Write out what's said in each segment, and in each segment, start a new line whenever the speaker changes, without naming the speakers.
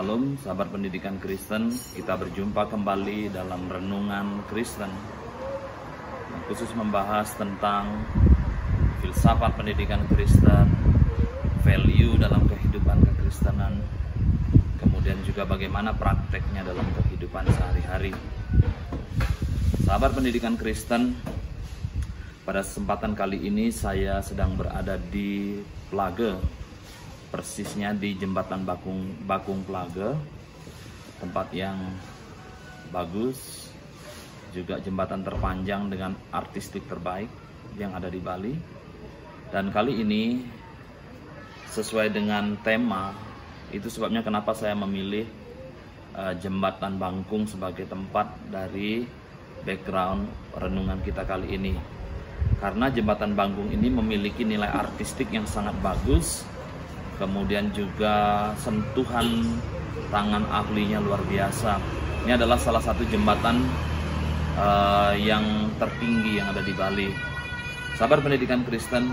Shalom, sahabat pendidikan Kristen. Kita berjumpa kembali dalam renungan Kristen yang khusus membahas tentang filsafat pendidikan Kristen, value dalam kehidupan kekristenan, kemudian juga bagaimana prakteknya dalam kehidupan sehari-hari. Sahabat pendidikan Kristen, pada kesempatan kali ini saya sedang berada di Plage, persisnya di jembatan Bakung Plage, tempat yang bagus, juga jembatan terpanjang dengan artistik terbaik yang ada di Bali. Dan kali ini sesuai dengan tema, itu sebabnya kenapa saya memilih jembatan Bakung sebagai tempat dari background renungan kita kali ini. Karena jembatan Bakung ini memiliki nilai artistik yang sangat bagus, kemudian juga sentuhan tangan ahlinya luar biasa. Ini adalah salah satu jembatan yang tertinggi yang ada di Bali. Sahabat pendidikan Kristen,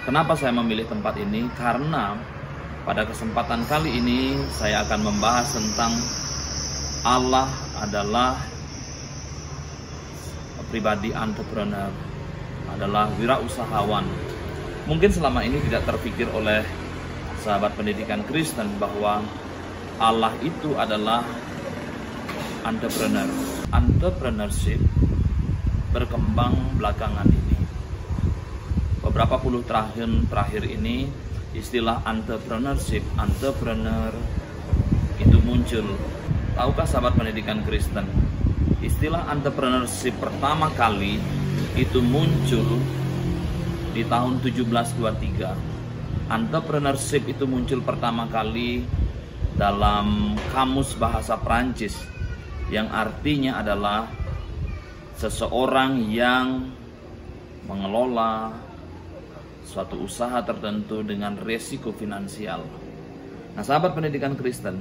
kenapa saya memilih tempat ini? Karena pada kesempatan kali ini saya akan membahas tentang Allah adalah pribadi entrepreneur, adalah wirausahawan. Mungkin selama ini tidak terpikir oleh sahabat pendidikan Kristen bahwa Allah itu adalah entrepreneur. Entrepreneurship berkembang belakangan ini. Beberapa puluh tahun terakhir ini istilah entrepreneurship, entrepreneur itu muncul. Tahukah sahabat pendidikan Kristen, istilah entrepreneurship pertama kali itu muncul di tahun 1723. Entrepreneurship itu muncul pertama kali dalam kamus bahasa Prancis yang artinya adalah seseorang yang mengelola suatu usaha tertentu dengan resiko finansial. Nah, sahabat pendidikan Kristen,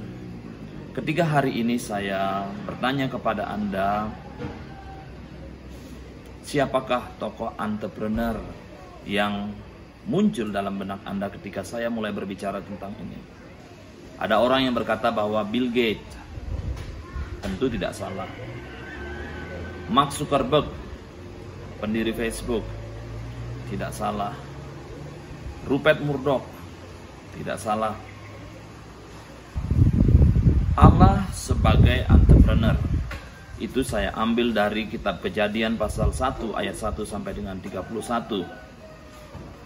ketika hari ini saya bertanya kepada Anda, siapakah tokoh entrepreneur yang muncul dalam benak Anda ketika saya mulai berbicara tentang ini? Ada orang yang berkata bahwa Bill Gates, tentu tidak salah. Mark Zuckerberg, pendiri Facebook, tidak salah. Rupert Murdoch, tidak salah. Allah sebagai entrepreneur, itu saya ambil dari kitab Kejadian pasal 1 ayat 1 sampai dengan 31.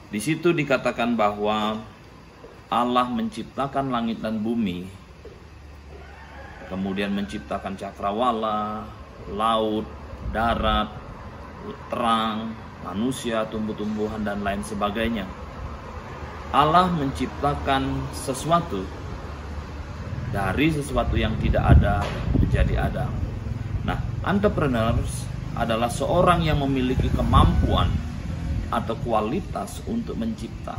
Di situ dikatakan bahwa Allah menciptakan langit dan bumi, kemudian menciptakan cakrawala, laut, darat, terang, manusia, tumbuh-tumbuhan, dan lain sebagainya. Allah menciptakan sesuatu dari sesuatu yang tidak ada menjadi ada. Nah, entrepreneurs adalah seorang yang memiliki kemampuan atau kualitas untuk mencipta.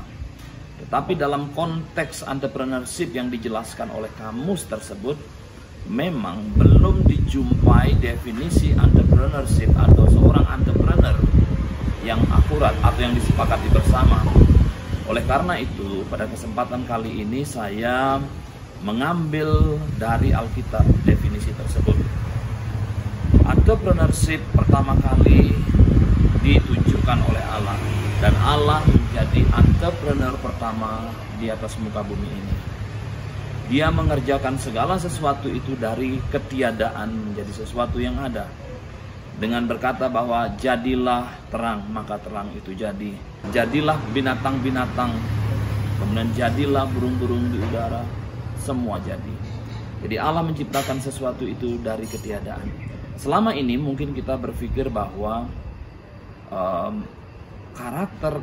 Tetapi dalam konteks entrepreneurship yang dijelaskan oleh kamus tersebut, memang belum dijumpai definisi entrepreneurship atau seorang entrepreneur yang akurat atau yang disepakati bersama. Oleh karena itu, pada kesempatan kali ini saya mengambil dari Alkitab definisi tersebut. Entrepreneurship pertama kali ditunjukkan oleh Allah, dan Allah menjadi entrepreneur pertama di atas muka bumi ini. Dia mengerjakan segala sesuatu itu dari ketiadaan menjadi sesuatu yang ada, dengan berkata bahwa jadilah terang, maka terang itu jadi. Jadilah binatang-binatang, kemudian jadilah burung-burung di udara, semua jadi. Jadi Allah menciptakan sesuatu itu dari ketiadaan. Selama ini mungkin kita berpikir bahwa karakter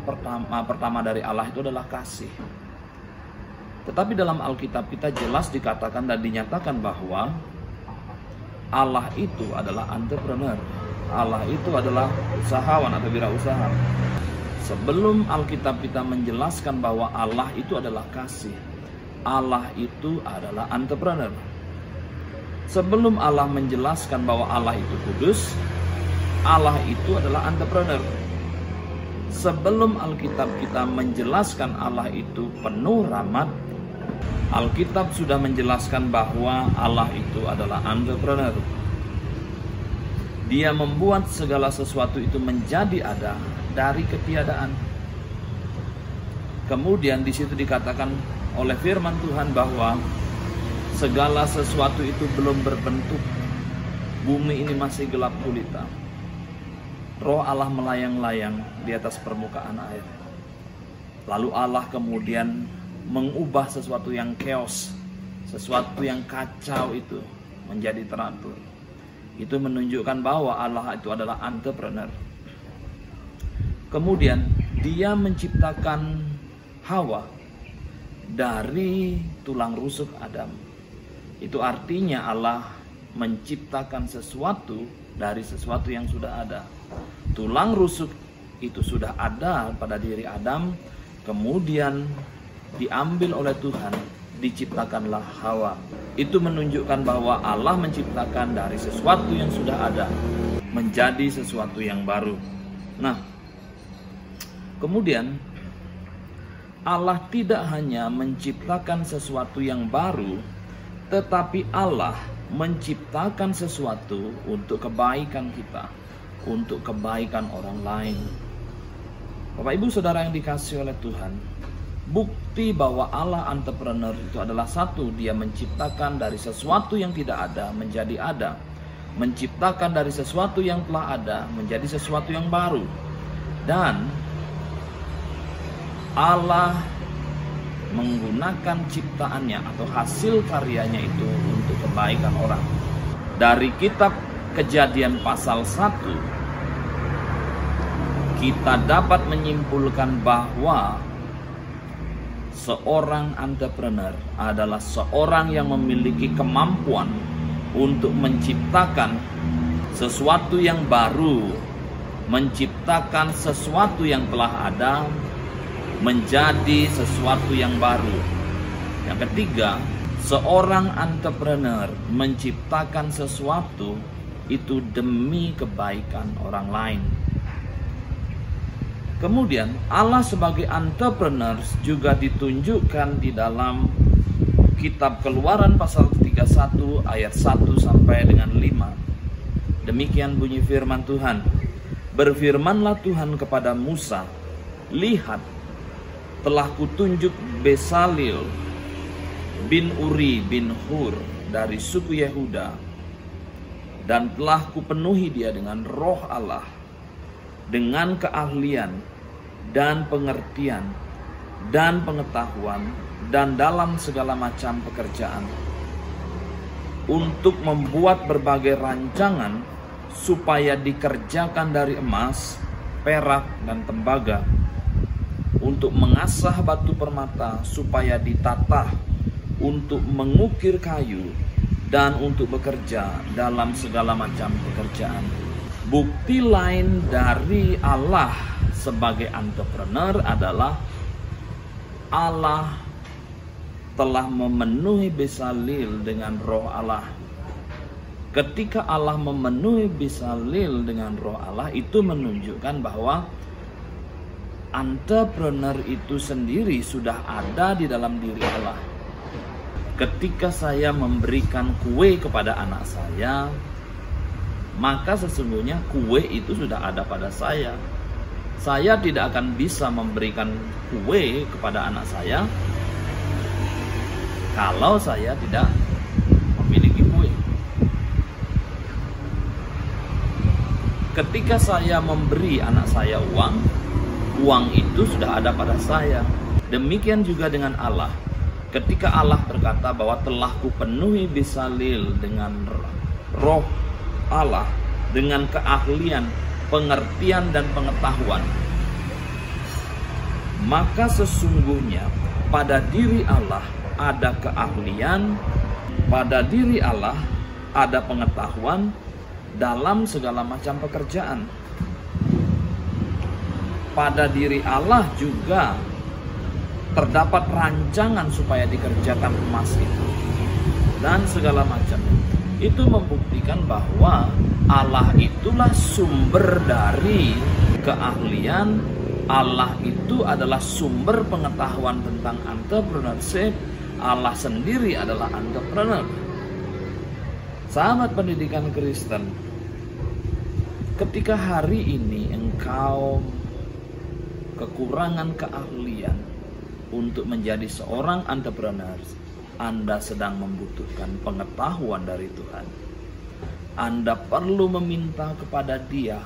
pertama dari Allah itu adalah kasih. Tetapi dalam Alkitab kita jelas dikatakan dan dinyatakan bahwa Allah itu adalah entrepreneur. Allah itu adalah usahawan atau wirausaha. Sebelum Alkitab kita menjelaskan bahwa Allah itu adalah kasih, Allah itu adalah entrepreneur. Sebelum Allah menjelaskan bahwa Allah itu kudus, Allah itu adalah entrepreneur. Sebelum Alkitab kita menjelaskan Allah itu penuh rahmat, Alkitab sudah menjelaskan bahwa Allah itu adalah entrepreneur. Dia membuat segala sesuatu itu menjadi ada dari ketiadaan. Kemudian di situ dikatakan oleh firman Tuhan bahwa segala sesuatu itu belum berbentuk. Bumi ini masih gelap gulita. Roh Allah melayang-layang di atas permukaan air. Lalu Allah kemudian mengubah sesuatu yang chaos, sesuatu yang kacau itu menjadi teratur. Itu menunjukkan bahwa Allah itu adalah entrepreneur. Kemudian dia menciptakan Hawa dari tulang rusuk Adam. Itu artinya Allah menciptakan sesuatu dari sesuatu yang sudah ada. Tulang rusuk itu sudah ada pada diri Adam, kemudian diambil oleh Tuhan, diciptakanlah Hawa. Itu menunjukkan bahwa Allah menciptakan dari sesuatu yang sudah ada menjadi sesuatu yang baru. Nah, kemudian Allah tidak hanya menciptakan sesuatu yang baru, tetapi Allah menciptakan sesuatu untuk kebaikan kita, untuk kebaikan orang lain. Bapak Ibu Saudara yang dikasihi oleh Tuhan, bukti bahwa Allah entrepreneur itu adalah satu, dia menciptakan dari sesuatu yang tidak ada menjadi ada, menciptakan dari sesuatu yang telah ada menjadi sesuatu yang baru, dan Allah menggunakan ciptaannya atau hasil karyanya itu untuk kebaikan orang. Dari kitab Kejadian pasal 1 kita dapat menyimpulkan bahwa seorang entrepreneur adalah seorang yang memiliki kemampuan untuk menciptakan sesuatu yang baru, menciptakan sesuatu yang telah ada menjadi sesuatu yang baru. Yang ketiga, seorang entrepreneur menciptakan sesuatu itu demi kebaikan orang lain. Kemudian Allah sebagai entrepreneur juga ditunjukkan di dalam kitab Keluaran pasal 31 ayat 1 sampai dengan 5. Demikian bunyi firman Tuhan. Berfirmanlah Tuhan kepada Musa, lihat, telah kutunjuk Besalil bin Uri bin Hur dari suku Yehuda, dan telah kupenuhi dia dengan roh Allah, dengan keahlian dan pengertian dan pengetahuan dan dalam segala macam pekerjaan, untuk membuat berbagai rancangan supaya dikerjakan dari emas, perak dan tembaga, untuk mengasah batu permata supaya ditata, untuk mengukir kayu, dan untuk bekerja dalam segala macam pekerjaan. Bukti lain dari Allah sebagai entrepreneur adalah Allah telah memenuhi Besalil dengan roh Allah. Ketika Allah memenuhi Besalil dengan roh Allah, itu menunjukkan bahwa entrepreneur itu sendiri sudah ada di dalam diri Allah. Ketika saya memberikan kue kepada anak saya, maka sesungguhnya kue itu sudah ada pada saya. Saya tidak akan bisa memberikan kue kepada anak saya kalau saya tidak memiliki kue. Ketika saya memberi anak saya uang, uang itu sudah ada pada saya. Demikian juga dengan Allah. Ketika Allah berkata bahwa telah kupenuhi Besalil dengan roh Allah, dengan keahlian, pengertian dan pengetahuan, maka sesungguhnya pada diri Allah ada keahlian, pada diri Allah ada pengetahuan dalam segala macam pekerjaan. Pada diri Allah juga terdapat rancangan supaya dikerjakan emas itu dan segala macam. Itu membuktikan bahwa Allah itulah sumber dari keahlian. Allah itu adalah sumber pengetahuan tentang entrepreneurship. Allah sendiri adalah entrepreneur. Sahabat pendidikan Kristen, ketika hari ini engkau kekurangan keahlian untuk menjadi seorang entrepreneur, Anda sedang membutuhkan pengetahuan dari Tuhan. Anda perlu meminta kepada Dia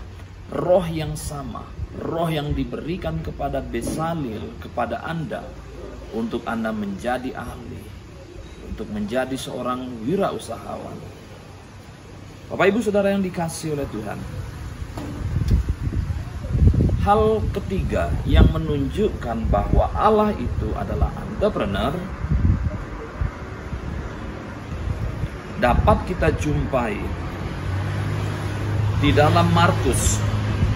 roh yang sama, roh yang diberikan kepada Bezalel, kepada Anda, untuk Anda menjadi ahli, untuk menjadi seorang wirausahawan. Bapak Ibu Saudara yang dikasihi oleh Tuhan, hal ketiga yang menunjukkan bahwa Allah itu adalah entrepreneur dapat kita jumpai di dalam Markus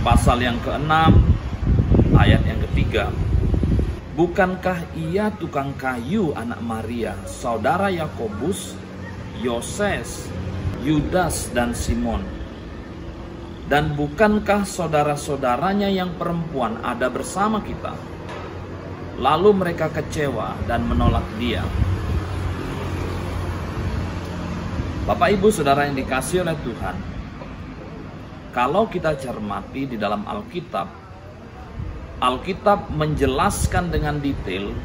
pasal yang ke-6 ayat yang ketiga. Bukankah ia tukang kayu anak Maria, saudara Yakobus, Yoses, Yudas dan Simon? Dan bukankah saudara-saudaranya yang perempuan ada bersama kita? Lalu mereka kecewa dan menolak dia. Bapak Ibu Saudara yang dikasihi oleh Tuhan, kalau kita cermati di dalam Alkitab menjelaskan dengan detail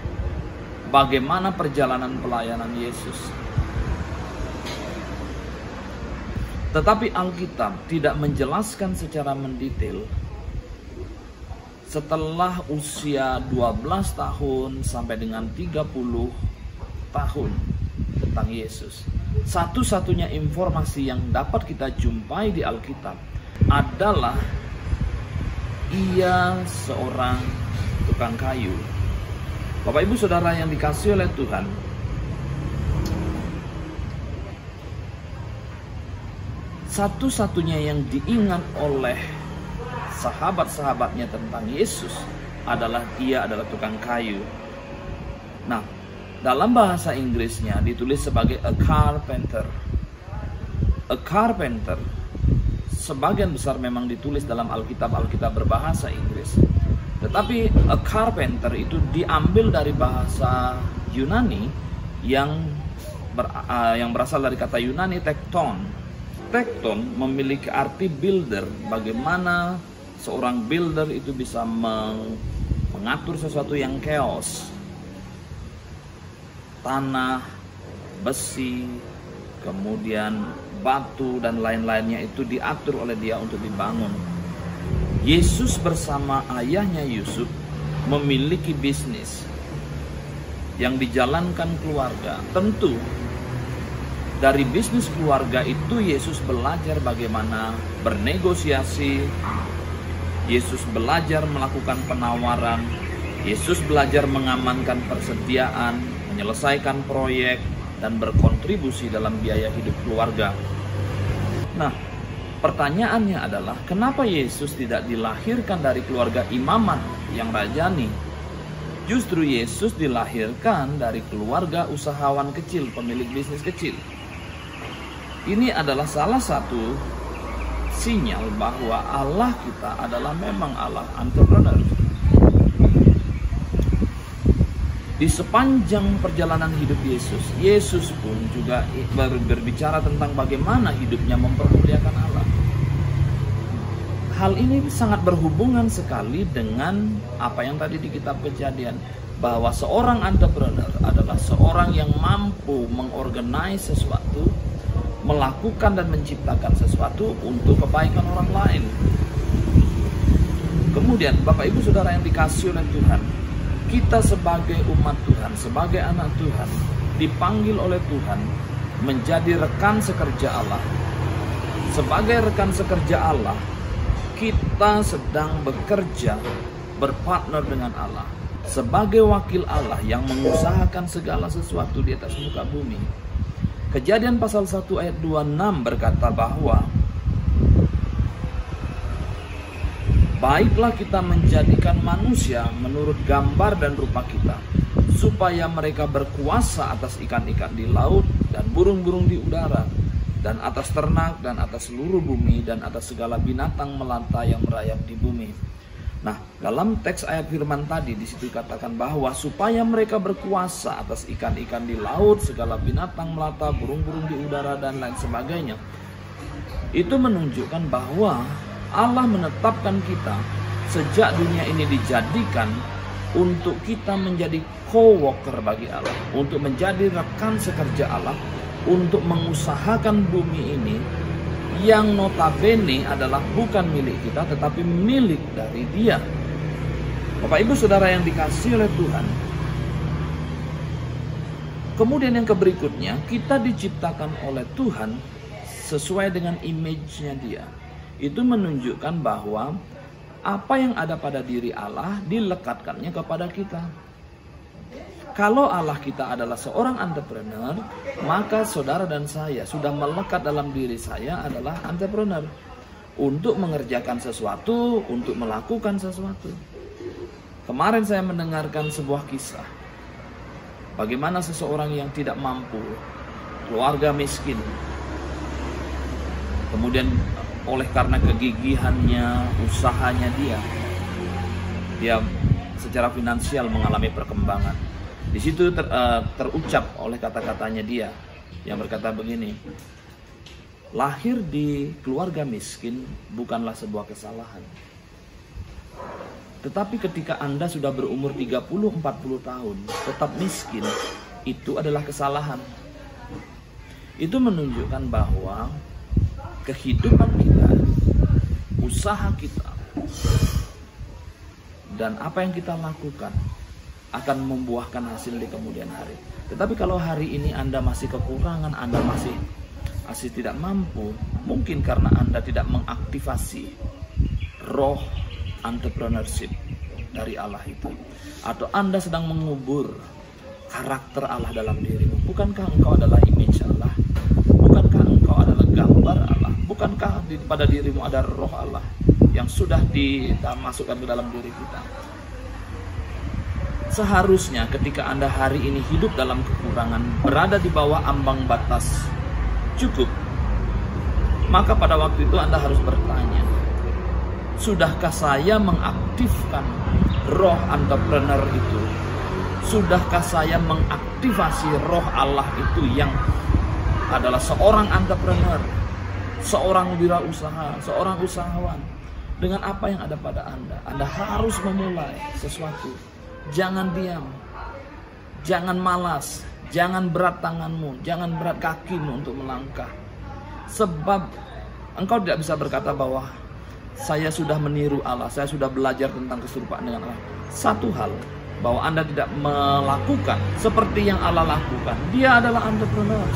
bagaimana perjalanan pelayanan Yesus. Tetapi Alkitab tidak menjelaskan secara mendetail setelah usia 12 tahun sampai dengan 30 tahun tentang Yesus. Satu-satunya informasi yang dapat kita jumpai di Alkitab adalah ia seorang tukang kayu. Bapak Ibu Saudara yang dikasihi oleh Tuhan, satu-satunya yang diingat oleh sahabat-sahabatnya tentang Yesus adalah ia adalah tukang kayu. Nah, dalam bahasa Inggrisnya ditulis sebagai a carpenter. A carpenter sebagian besar memang ditulis dalam Alkitab berbahasa Inggris. Tetapi a carpenter itu diambil dari bahasa Yunani yang berasal dari kata Yunani tekton. Tekton memiliki arti builder, bagaimana seorang builder itu bisa mengatur sesuatu yang chaos. Tanah, besi, kemudian batu dan lain-lainnya itu diatur oleh dia untuk dibangun. Yesus bersama ayahnya Yusuf memiliki bisnis yang dijalankan keluarga. Tentu dari bisnis keluarga itu Yesus belajar bagaimana bernegosiasi. Yesus belajar melakukan penawaran. Yesus belajar mengamankan persediaan, menyelesaikan proyek, dan berkontribusi dalam biaya hidup keluarga. Nah, pertanyaannya adalah kenapa Yesus tidak dilahirkan dari keluarga imamat yang rajani? Justru Yesus dilahirkan dari keluarga usahawan kecil, pemilik bisnis kecil. Ini adalah salah satu sinyal bahwa Allah kita adalah memang Allah entrepreneur. Di sepanjang perjalanan hidup Yesus, Yesus pun juga berbicara tentang bagaimana hidupnya mempermuliakan Allah. Hal ini sangat berhubungan sekali dengan apa yang tadi di kitab Kejadian, bahwa seorang entrepreneur adalah seorang yang mampu mengorganize sesuatu, melakukan dan menciptakan sesuatu untuk kebaikan orang lain. Kemudian Bapak Ibu Saudara yang dikasihi oleh Tuhan, kita sebagai umat Tuhan, sebagai anak Tuhan, dipanggil oleh Tuhan menjadi rekan sekerja Allah. Sebagai rekan sekerja Allah, kita sedang bekerja, berpartner dengan Allah. Sebagai wakil Allah yang mengusahakan segala sesuatu di atas muka bumi. Kejadian pasal 1 ayat 26 berkata bahwa baiklah kita menjadikan manusia menurut gambar dan rupa kita, supaya mereka berkuasa atas ikan-ikan di laut dan burung-burung di udara, dan atas ternak, dan atas seluruh bumi, dan atas segala binatang melata yang merayap di bumi. Nah, dalam teks ayat firman tadi di situ katakan bahwa supaya mereka berkuasa atas ikan-ikan di laut, segala binatang melata, burung-burung di udara dan lain sebagainya. Itu menunjukkan bahwa Allah menetapkan kita sejak dunia ini dijadikan untuk kita menjadi co-worker bagi Allah, untuk menjadi rekan sekerja Allah, untuk mengusahakan bumi ini yang notabene adalah bukan milik kita tetapi milik dari Dia. Bapak Ibu Saudara yang dikasihi oleh Tuhan, kemudian yang berikutnya, kita diciptakan oleh Tuhan sesuai dengan image-nya Dia. Itu menunjukkan bahwa apa yang ada pada diri Allah dilekatkannya kepada kita. Kalau Allah kita adalah seorang entrepreneur, maka saudara dan saya sudah melekat dalam diri saya adalah entrepreneur. Untuk mengerjakan sesuatu, untuk melakukan sesuatu. Kemarin saya mendengarkan sebuah kisah. Bagaimana seseorang yang tidak mampu, keluarga miskin. Kemudian oleh karena kegigihannya, usahanya dia secara finansial mengalami perkembangan. Di situ terucap oleh kata-katanya dia yang berkata begini, lahir di keluarga miskin bukanlah sebuah kesalahan. Tetapi ketika Anda sudah berumur 30-40 tahun tetap miskin, itu adalah kesalahan. Itu menunjukkan bahwa kehidupan kita, usaha kita, dan apa yang kita lakukan akan membuahkan hasil di kemudian hari. Tetapi kalau hari ini Anda masih kekurangan, Anda masih tidak mampu, mungkin karena Anda tidak mengaktifasi roh entrepreneurship dari Allah itu, atau Anda sedang mengubur karakter Allah dalam dirimu. Bukankah engkau adalah image Allah? Bukankah engkau adalah gambar Allah? Bukankah pada dirimu ada roh Allah yang sudah dimasukkan ke dalam diri kita? Seharusnya ketika Anda hari ini hidup dalam kekurangan, berada di bawah ambang batas cukup, maka pada waktu itu Anda harus bertanya, sudahkah saya mengaktifkan roh entrepreneur itu? Sudahkah saya mengaktifasi roh Allah itu yang adalah seorang entrepreneur, seorang wirausaha, seorang usahawan? Dengan apa yang ada pada Anda, Anda harus memulai sesuatu. Jangan diam, jangan malas, jangan berat tanganmu, jangan berat kakimu untuk melangkah. Sebab engkau tidak bisa berkata bahwa saya sudah meniru Allah, saya sudah belajar tentang keserupaan dengan Allah. Satu hal, bahwa Anda tidak melakukan seperti yang Allah lakukan. Dia adalah entrepreneur.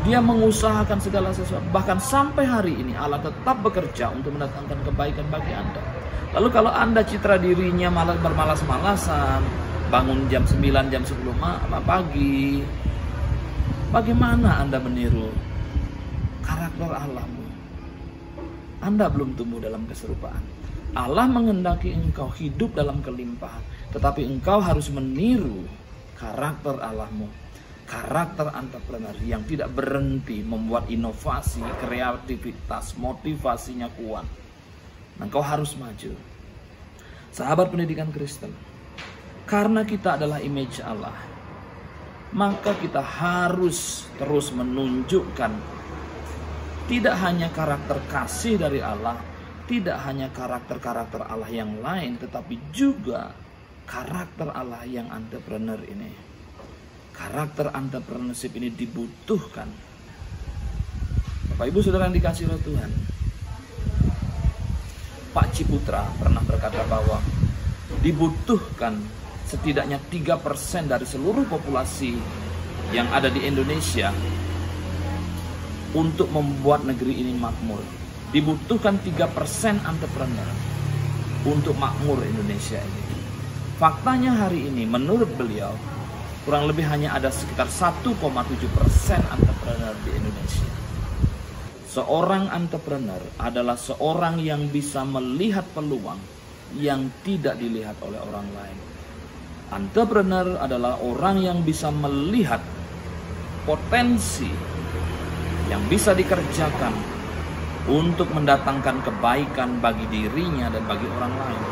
Dia mengusahakan segala sesuatu. Bahkan sampai hari ini Allah tetap bekerja untuk mendatangkan kebaikan bagi Anda. Lalu kalau Anda citra dirinya malah bermalas-malasan, bangun jam 9, jam 10 pagi, bagaimana Anda meniru karakter Allahmu? Anda belum tumbuh dalam keserupaan. Allah menghendaki engkau hidup dalam kelimpahan, tetapi engkau harus meniru karakter Allahmu. Karakter entrepreneur yang tidak berhenti membuat inovasi, kreativitas, motivasinya kuat. Engkau harus maju. Sahabat pendidikan Kristen, karena kita adalah image Allah, maka kita harus terus menunjukkan tidak hanya karakter kasih dari Allah, tidak hanya karakter-karakter Allah yang lain, tetapi juga karakter Allah yang entrepreneur ini. Karakter entrepreneurship ini dibutuhkan. Bapak Ibu Saudara yang dikasihi oleh Tuhan, Pak Ciputra pernah berkata bahwa dibutuhkan setidaknya 3% dari seluruh populasi yang ada di Indonesia untuk membuat negeri ini makmur. Dibutuhkan 3% entrepreneur untuk makmur Indonesia ini. Faktanya hari ini menurut beliau kurang lebih hanya ada sekitar 1,7% entrepreneur di Indonesia. Seorang entrepreneur adalah seorang yang bisa melihat peluang yang tidak dilihat oleh orang lain. Entrepreneur adalah orang yang bisa melihat potensi yang bisa dikerjakan untuk mendatangkan kebaikan bagi dirinya dan bagi orang lain.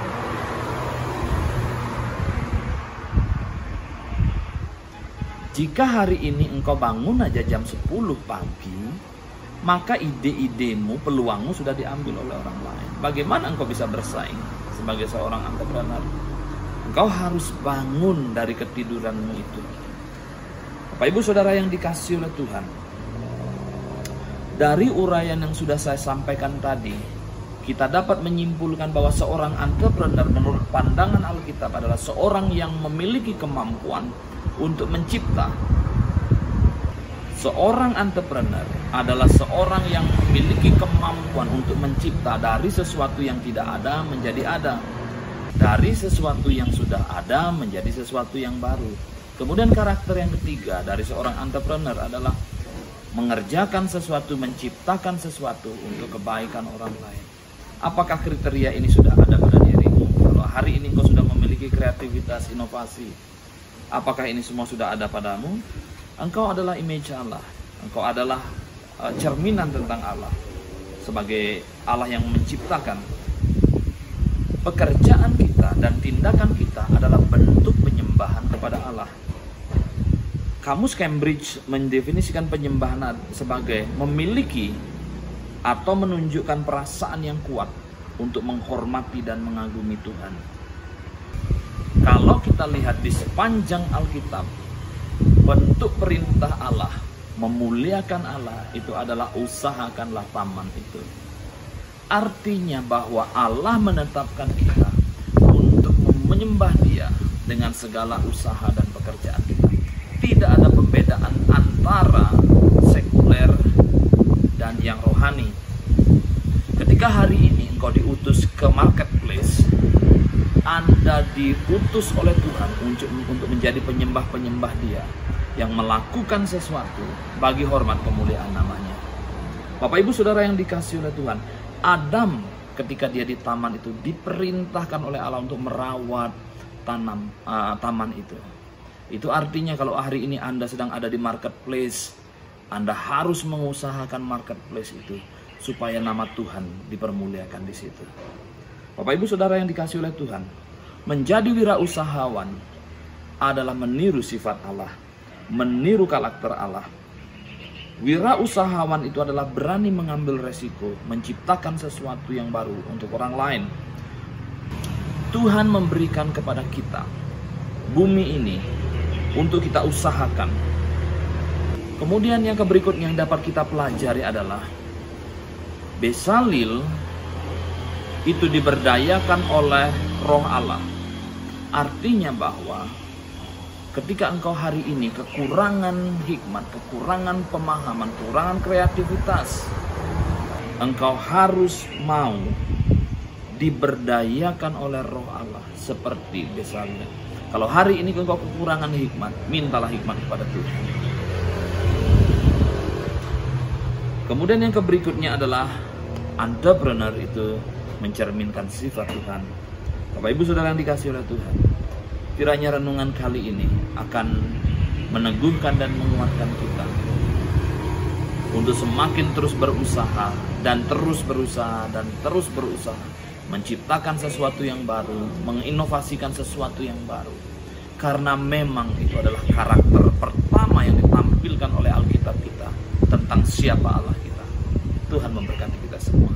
Jika hari ini engkau bangun aja jam 10 pagi, maka ide-idemu, peluangmu sudah diambil oleh orang lain. Bagaimana engkau bisa bersaing sebagai seorang entrepreneur? Engkau harus bangun dari ketiduranmu itu. Bapak Ibu Saudara yang dikasihi oleh Tuhan, dari uraian yang sudah saya sampaikan tadi, kita dapat menyimpulkan bahwa seorang entrepreneur menurut pandangan Alkitab adalah seorang yang memiliki kemampuan untuk mencipta. Seorang entrepreneur adalah seorang yang memiliki kemampuan untuk mencipta dari sesuatu yang tidak ada menjadi ada. Dari sesuatu yang sudah ada menjadi sesuatu yang baru. Kemudian karakter yang ketiga dari seorang entrepreneur adalah mengerjakan sesuatu, menciptakan sesuatu untuk kebaikan orang lain. Apakah kriteria ini sudah ada pada dirimu? Kalau hari ini kau sudah memiliki kreativitas, inovasi, apakah ini semua sudah ada padamu? Engkau adalah image Allah. Engkau adalah cerminan tentang Allah. Sebagai Allah yang menciptakan. Pekerjaan kita dan tindakan kita adalah bentuk penyembahan kepada Allah. Kamus Cambridge mendefinisikan penyembahan sebagai memiliki atau menunjukkan perasaan yang kuat untuk menghormati dan mengagumi Tuhan. Kalau kita lihat di sepanjang Alkitab, bentuk perintah Allah, memuliakan Allah, itu adalah usahakanlah taman itu. Artinya bahwa Allah menetapkan kita untuk menyembah Dia dengan segala usaha dan pekerjaan kita. Tidak ada perbedaan antara sekuler dan yang rohani. Ketika hari ini engkau diutus ke marketplace, Anda diutus oleh Tuhan untuk menjadi penyembah-penyembah Dia yang melakukan sesuatu bagi hormat kemuliaan namanya. Bapak Ibu Saudara yang dikasihi oleh Tuhan, Adam ketika dia di taman itu diperintahkan oleh Allah untuk merawat taman itu. Itu artinya kalau hari ini Anda sedang ada di marketplace, Anda harus mengusahakan marketplace itu supaya nama Tuhan dipermuliakan di situ. Bapak Ibu Saudara yang dikasihi oleh Tuhan, menjadi wirausahawan adalah meniru sifat Allah, meniru karakter Allah. Wirausahawan itu adalah berani mengambil resiko, menciptakan sesuatu yang baru untuk orang lain. Tuhan memberikan kepada kita bumi ini untuk kita usahakan. Kemudian yang berikutnya yang dapat kita pelajari adalah Bezalel itu diberdayakan oleh Roh Allah. Artinya bahwa ketika engkau hari ini kekurangan hikmat, kekurangan pemahaman, kekurangan kreativitas, engkau harus mau diberdayakan oleh Roh Allah seperti Bezalel. Kalau hari ini engkau kekurangan hikmat, mintalah hikmat kepada Tuhan. Kemudian yang berikutnya adalah entrepreneur itu mencerminkan sifat Tuhan. Bapak Ibu Saudara yang dikasihi oleh Tuhan, kiranya renungan kali ini akan meneguhkan dan menguatkan kita untuk semakin terus berusaha dan terus berusaha dan terus berusaha menciptakan sesuatu yang baru, menginovasikan sesuatu yang baru. Karena memang itu adalah karakter pertama yang ditampilkan oleh Alkitab kita tentang siapa Allah kita. Tuhan memberkati kita semua.